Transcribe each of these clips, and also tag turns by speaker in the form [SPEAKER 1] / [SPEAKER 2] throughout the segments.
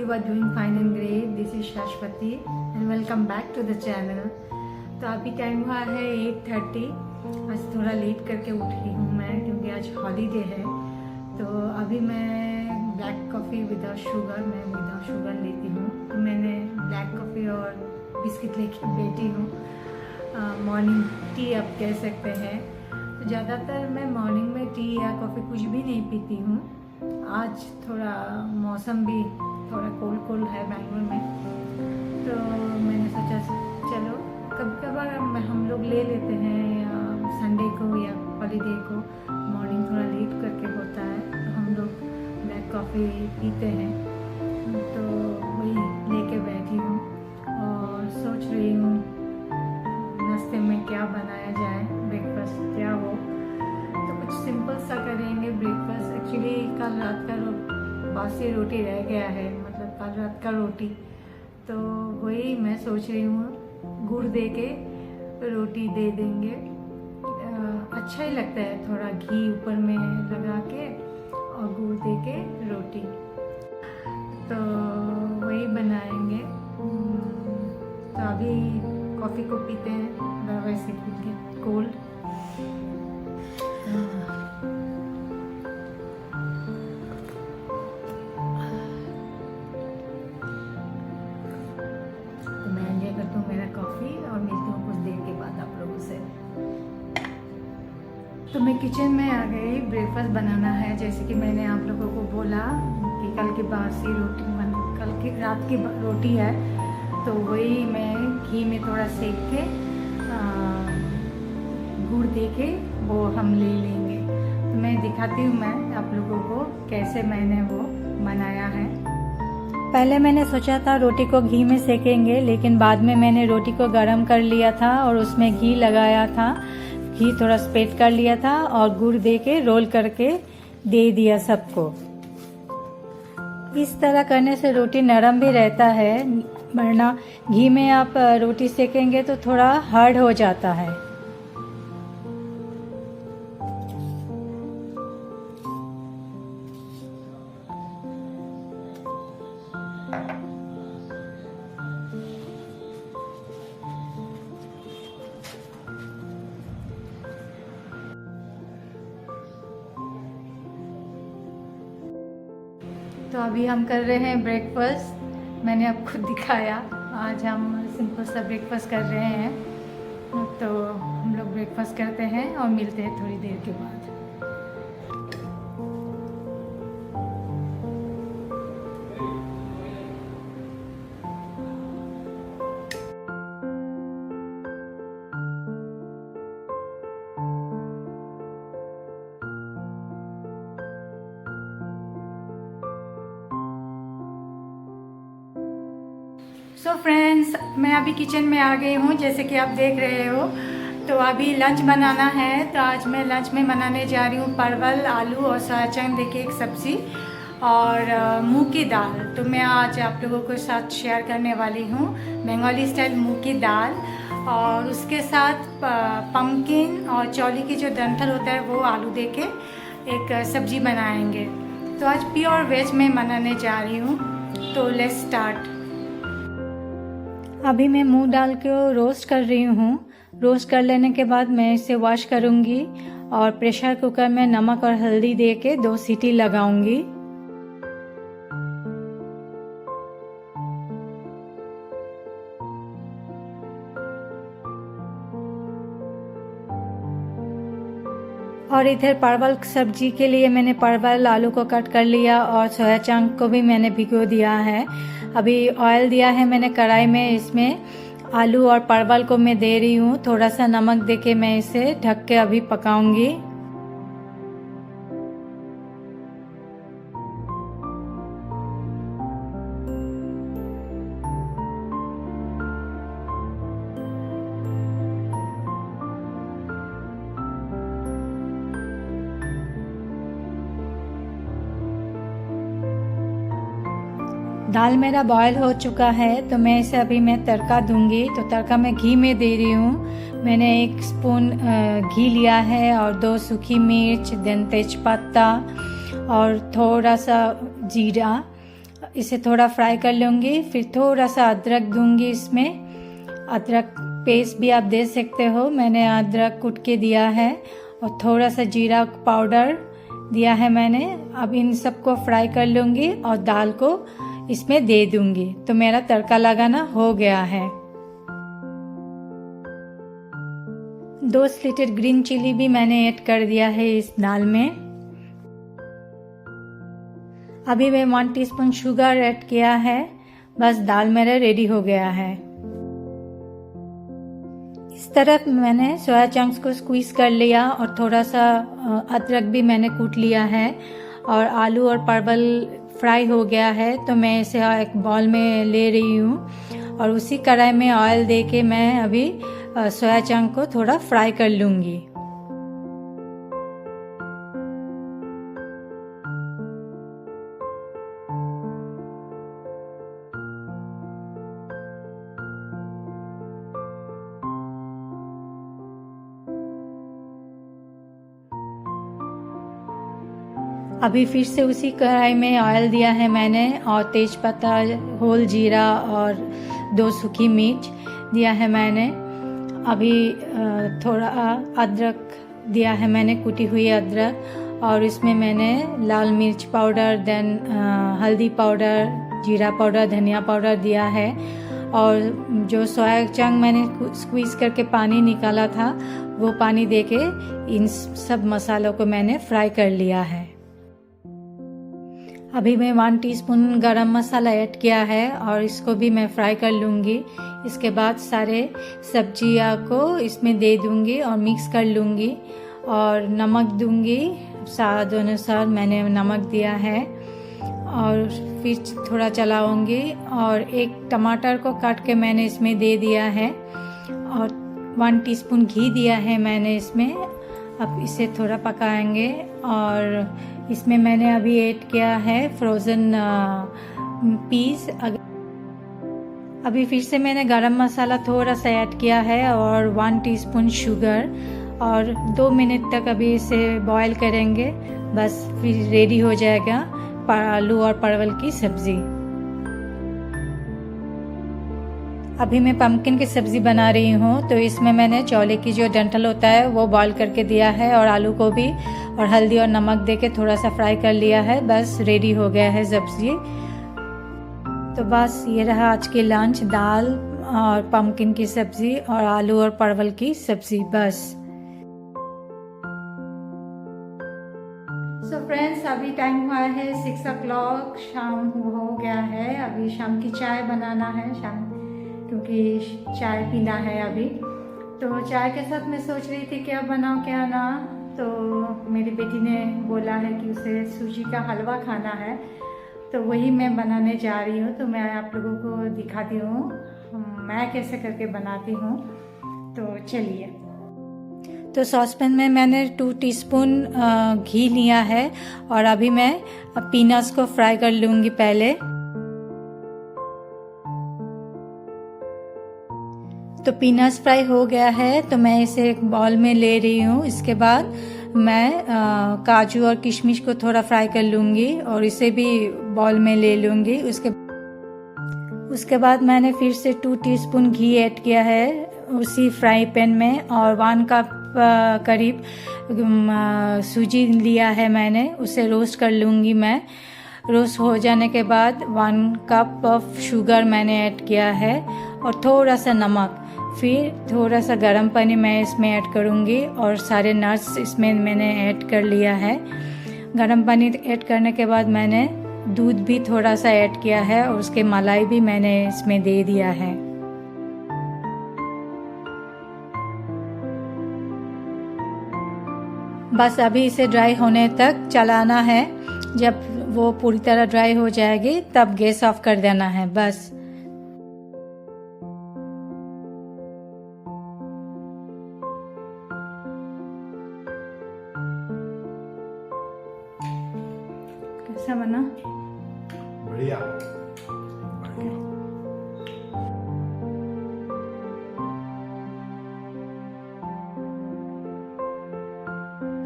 [SPEAKER 1] you are doing fine and great. This is Shashwati and welcome back to the channel. तो अभी time हुआ है 8:30। आज थोड़ा लेट करके उठी हूँ मैं क्योंकि आज हॉलीडे है। तो अभी मैं ब्लैक कॉफ़ी विदाउट शुगर लेती हूँ। तो मैंने ब्लैक कॉफ़ी और बिस्किट लेके बैठी हूँ। मॉर्निंग टी आप कह सकते हैं। तो ज़्यादातर मैं मॉर्निंग में टी या कॉफ़ी कुछ भी नहीं पीती हूँ। आज थोड़ा मौसम भी थोड़ा कोल्ड है बैंगलोर में, तो मैंने सोचा चलो कभी कभार हम लोग ले लेते हैं, या संडे को या हॉलीडे को मॉर्निंग थोड़ा लेट करके होता है तो हम लोग ब्लैक कॉफ़ी पीते हैं। तो वही लेके बैठी हूँ और सोच रही हूँ नाश्ते में क्या बनाया जाए, ब्रेकफास्ट क्या हो। तो कुछ सिंपल सा करेंगे ब्रेकफास्ट। एक्चुअली कल रात का बासी रोटी रह गया है, मतलब कल रात का रोटी। तो वही मैं सोच रही हूँ गुड़ दे के रोटी दे देंगे। अच्छा ही लगता है, थोड़ा घी ऊपर में लगा के और गुड़ दे के रोटी। तो वही बनाएंगे। तो अभी कॉफ़ी को पीते हैं वैसे कोल्ड। तो मैं एंजॉय करती हूँ मेरा कॉफ़ी और मिलती हूँ कुछ देर के बाद आप लोगों से। तो मैं किचन में आ गई। ब्रेकफास्ट बनाना है, जैसे कि मैंने आप लोगों को बोला कि कल की बासी रोटी कल की रात की रोटी है। तो वही मैं घी में थोड़ा सेक के गुड़ दे के वो हम ले लेंगे। तो मैं दिखाती हूँ मैं आप लोगों को कैसे मैंने वो बनाया है। पहले मैंने सोचा था रोटी को घी में सेकेंगे, लेकिन बाद में मैंने रोटी को गरम कर लिया था और उसमें घी लगाया था। घी थोड़ा स्प्रेड कर लिया था और गुड़ दे के रोल करके दे दिया सबको। इस तरह करने से रोटी नरम भी रहता है, वरना घी में आप रोटी सेकेंगे तो थोड़ा हार्ड हो जाता है। तो अभी हम कर रहे हैं ब्रेकफास्ट। मैंने आपको दिखाया, आज हम सिंपल सा ब्रेकफास्ट कर रहे हैं। तो हम लोग ब्रेकफास्ट करते हैं और मिलते हैं थोड़ी देर के बाद। सो फ्रेंड्स, मैं अभी किचन में आ गई हूँ, जैसे कि आप देख रहे हो। तो अभी लंच बनाना है। तो आज मैं लंच में बनाने जा रही हूँ परवल, आलू और सोयाचंक देखिए एक सब्ज़ी और मूंग की दाल। तो मैं आज आप लोगों के साथ शेयर करने वाली हूँ बंगाली स्टाइल मूंग की दाल, और उसके साथ पम्पकिन और चौली की जो डंठल होता है वो आलू दे के एक सब्ज़ी बनाएंगे। तो आज प्योर वेज में बनाने जा रही हूँ। तो लेट्स स्टार्ट। अभी मैं मूंग दाल को रोस्ट कर रही हूँ। रोस्ट कर लेने के बाद मैं इसे वॉश करूँगी और प्रेशर कुकर में नमक और हल्दी दे के 2 सीटी लगाऊंगी। और इधर परवल सब्जी के लिए मैंने परवल आलू को कट कर लिया और सोया चंक को भी मैंने भिगो दिया है। अभी ऑयल दिया है मैंने कढ़ाई में, इसमें आलू और परवल को मैं दे रही हूँ। थोड़ा सा नमक देके मैं इसे ढक के अभी पकाऊंगी। दाल मेरा बॉयल हो चुका है, तो मैं इसे अभी मैं तड़का दूंगी। तो तड़का मैं घी में दे रही हूँ। मैंने 1 स्पून घी लिया है और 2 सूखी मिर्च, देन तेजपत्ता और थोड़ा सा जीरा इसे थोड़ा फ्राई कर लूँगी। फिर थोड़ा सा अदरक दूँगी इसमें। अदरक पेस्ट भी आप दे सकते हो, मैंने अदरक कूट के दिया है। और थोड़ा सा जीरा पाउडर दिया है मैंने। अब इन सबको फ्राई कर लूँगी और दाल को इसमें दे दूँगी। तो मेरा तड़का लगाना हो गया है। 2 स्लिटेड ग्रीन चिली भी मैंने ऐड कर दिया है इस दाल में। अभी मैं 1 टीस्पून शुगर ऐड किया है। बस दाल मेरा रेडी हो गया है। इस तरफ मैंने सोया चंक्स को स्क्वीज कर लिया और थोड़ा सा अदरक भी मैंने कूट लिया है। और आलू और परवल फ्राई हो गया है, तो मैं इसे एक बॉल में ले रही हूँ। और उसी कढ़ाई में ऑयल दे के मैं अभी सोया चंक को थोड़ा फ्राई कर लूँगी। अभी फिर से उसी कढ़ाई में ऑयल दिया है मैंने और तेजपत्ता, होल जीरा और 2 सूखी मिर्च दिया है मैंने। अभी थोड़ा अदरक दिया है मैंने, कुटी हुई अदरक। और इसमें मैंने लाल मिर्च पाउडर, देन हल्दी पाउडर, जीरा पाउडर, धनिया पाउडर दिया है। और जो सोया चंक मैंने स्क्वीज करके पानी निकाला था, वो पानी देके इन सब मसालों को मैंने फ्राई कर लिया है। अभी मैं 1 टीस्पून गरम मसाला ऐड किया है और इसको भी मैं फ्राई कर लूँगी। इसके बाद सारे सब्जियाँ को इसमें दे दूँगी और मिक्स कर लूँगी। और नमक दूँगी, स्वाद अनुसार मैंने नमक दिया है। और फिर थोड़ा चलाऊँगी। और एक टमाटर को काट के मैंने इसमें दे दिया है। और 1 टीस्पून घी दिया है मैंने इसमें। अब इसे थोड़ा पकाएंगे। और इसमें मैंने अभी ऐड किया है फ्रोज़न पीस। अभी फिर से मैंने गरम मसाला थोड़ा सा ऐड किया है और 1 टीस्पून शुगर। और 2 मिनट तक अभी इसे बॉईल करेंगे। बस फिर रेडी हो जाएगा आलू और परवल की सब्ज़ी। अभी मैं पम्पकिन की सब्ज़ी बना रही हूँ, तो इसमें मैंने चौले की जो डंठल होता है वो बॉईल करके दिया है और आलू को भी और हल्दी और नमक देके थोड़ा सा फ्राई कर लिया है। बस रेडी हो गया है सब्ज़ी। तो बस ये रहा आज की लंच, दाल और पम्पकिन की सब्ज़ी और आलू और परवल की सब्ज़ी बस। सो फ्रेंड्स, अभी टाइम हुआ है 6 o'clock, शाम हो गया है। अभी शाम की चाय बनाना है, क्योंकि चाय पीना है अभी। तो चाय के साथ मैं सोच रही थी क्या बनाऊँ क्या ना। तो मेरी बेटी ने बोला है कि उसे सूजी का हलवा खाना है, तो वही मैं बनाने जा रही हूँ। तो मैं आप लोगों को दिखाती हूँ मैं कैसे करके बनाती हूँ। तो चलिए। तो सॉसपैन में मैंने 2 टीस्पून घी लिया है और अभी मैं पीनट्स को फ्राई कर लूँगी पहले। तो पीनट्स फ्राई हो गया है, तो मैं इसे एक बाउल में ले रही हूँ। इसके बाद मैं काजू और किशमिश को थोड़ा फ्राई कर लूँगी और इसे भी बाउल में ले लूँगी। उसके बाद मैंने फिर से 2 टीस्पून घी ऐड किया है उसी फ्राई पैन में। और 1 कप करीब सूजी लिया है मैंने, उसे रोस्ट कर लूँगी मैं। रोस्ट हो जाने के बाद 1 कप ऑफ शुगर मैंने ऐड किया है और थोड़ा सा नमक। फिर थोड़ा सा गर्म पानी मैं इसमें ऐड करूँगी और सारे नट्स इसमें मैंने ऐड कर लिया है। गर्म पानी ऐड करने के बाद मैंने दूध भी थोड़ा सा ऐड किया है और उसके मलाई भी मैंने इसमें दे दिया है। बस अभी इसे ड्राई होने तक चलाना है। जब वो पूरी तरह ड्राई हो जाएगी तब गैस ऑफ कर देना है बस। कैसा बना?
[SPEAKER 2] बढ़िया।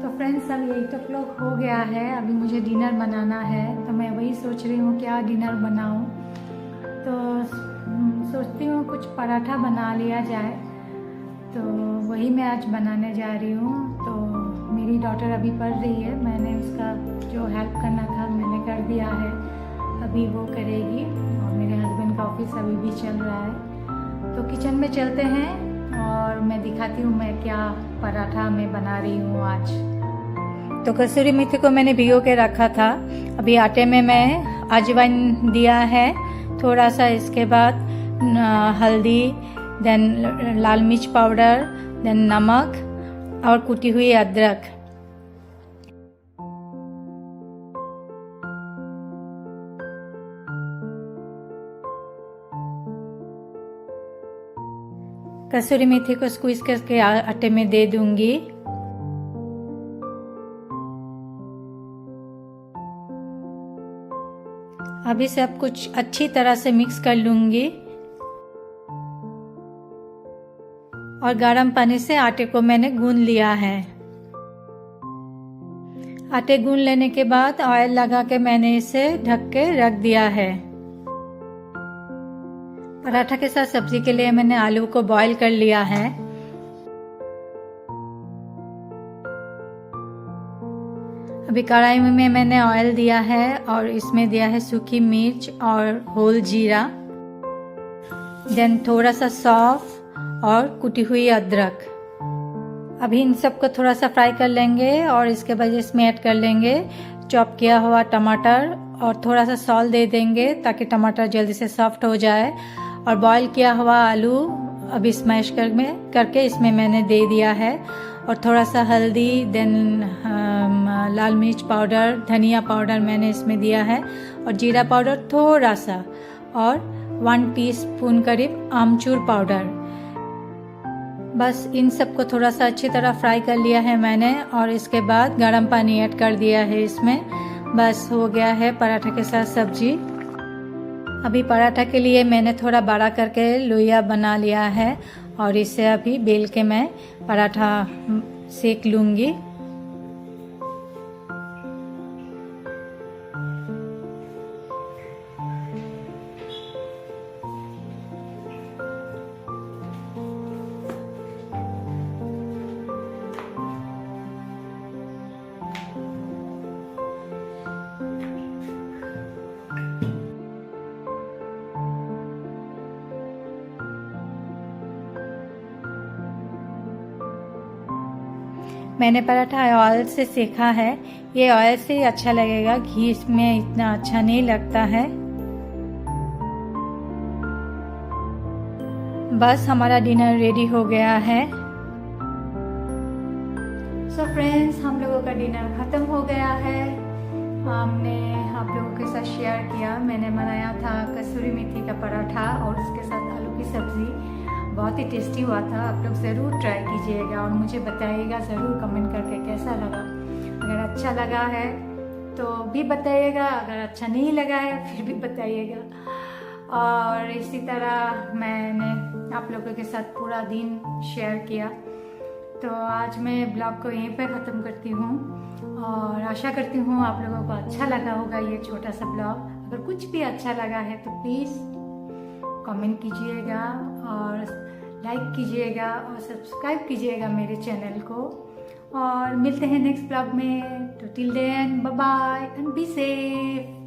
[SPEAKER 1] तो फ्रेंड्स, अभी 8 o'clock हो गया है। अभी मुझे डिनर बनाना है, तो मैं वही सोच रही हूँ क्या डिनर बनाऊँ। तो सोचती हूँ कुछ पराठा बना लिया जाए, तो वही मैं आज बनाने जा रही हूँ। तो मेरी डॉटर अभी पढ़ रही है, मैंने उसका जो हेल्प करना था मैंने कर दिया है, अभी वो करेगी। और मेरे हस्बैंड का ऑफिस अभी भी चल रहा है। तो किचन में चलते हैं और मैं दिखाती हूँ मैं क्या पराठा मैं बना रही हूँ आज। तो कसूरी मेथी को मैंने भिगो के रखा था। अभी आटे में मैं अजवाइन दिया है थोड़ा सा, इसके बाद हल्दी, देन लाल मिर्च पाउडर, देन नमक और कुटी हुई अदरक। कसूरी मेथी को स्क्वीज करके आटे में दे दूंगी। अभी सब कुछ अच्छी तरह से मिक्स कर लूंगी और गर्म पानी से आटे को मैंने गूंद लिया है। आटे गूंद लेने के बाद ऑयल लगा के मैंने इसे ढक के रख दिया है। पराठा के साथ सब्जी के लिए मैंने आलू को बॉईल कर लिया है। अभी कढ़ाई में मैंने ऑयल दिया है और इसमें दिया है सूखी मिर्च और होल जीरा, देन थोड़ा सा सौंफ और कुटी हुई अदरक। अभी इन सबको थोड़ा सा फ्राई कर लेंगे और इसके बाद इसमें ऐड कर लेंगे चॉप किया हुआ टमाटर और थोड़ा सा सॉल्ट दे देंगे ताकि टमाटर जल्दी से सॉफ्ट हो जाए। और बॉईल किया हुआ आलू अभी स्मैश करके इसमें मैंने दे दिया है और थोड़ा सा हल्दी, देन लाल मिर्च पाउडर, धनिया पाउडर मैंने इसमें दिया है और जीरा पाउडर थोड़ा सा और 1 टीस्पून करीब आमचूर पाउडर। बस इन सबको थोड़ा सा अच्छी तरह फ्राई कर लिया है मैंने और इसके बाद गर्म पानी ऐड कर दिया है इसमें। बस हो गया है पराठा के साथ सब्जी। अभी पराठा के लिए मैंने थोड़ा बड़ा करके लोइया बना लिया है और इसे अभी बेल के मैं पराठा सेक लूँगी। मैंने पराठा ऑयल से सेका है, ये ऑयल से ही अच्छा लगेगा, घी इसमें इतना अच्छा नहीं लगता है। बस हमारा डिनर रेडी हो गया है। सो फ्रेंड्स, हम लोगों का डिनर खत्म हो गया है। हमने आप लोगों के साथ शेयर किया, मैंने बनाया था कसूरी मेथी का पराठा और उसके साथ आलू की सब्जी। बहुत ही टेस्टी हुआ था। आप लोग ज़रूर ट्राई कीजिएगा और मुझे बताइएगा ज़रूर कमेंट करके कैसा लगा। अगर अच्छा लगा है तो भी बताइएगा, अगर अच्छा नहीं लगा है फिर भी बताइएगा। और इसी तरह मैंने आप लोगों के साथ पूरा दिन शेयर किया। तो आज मैं ब्लॉग को यहीं पे ख़त्म करती हूँ और आशा करती हूँ आप लोगों को अच्छा लगा होगा ये छोटा सा ब्लॉग। अगर कुछ भी अच्छा लगा है तो प्लीज़ कमेंट कीजिएगा और लाइक कीजिएगा और सब्सक्राइब कीजिएगा मेरे चैनल को। और मिलते हैं नेक्स्ट ब्लॉग में। तो till then bye bye and be safe.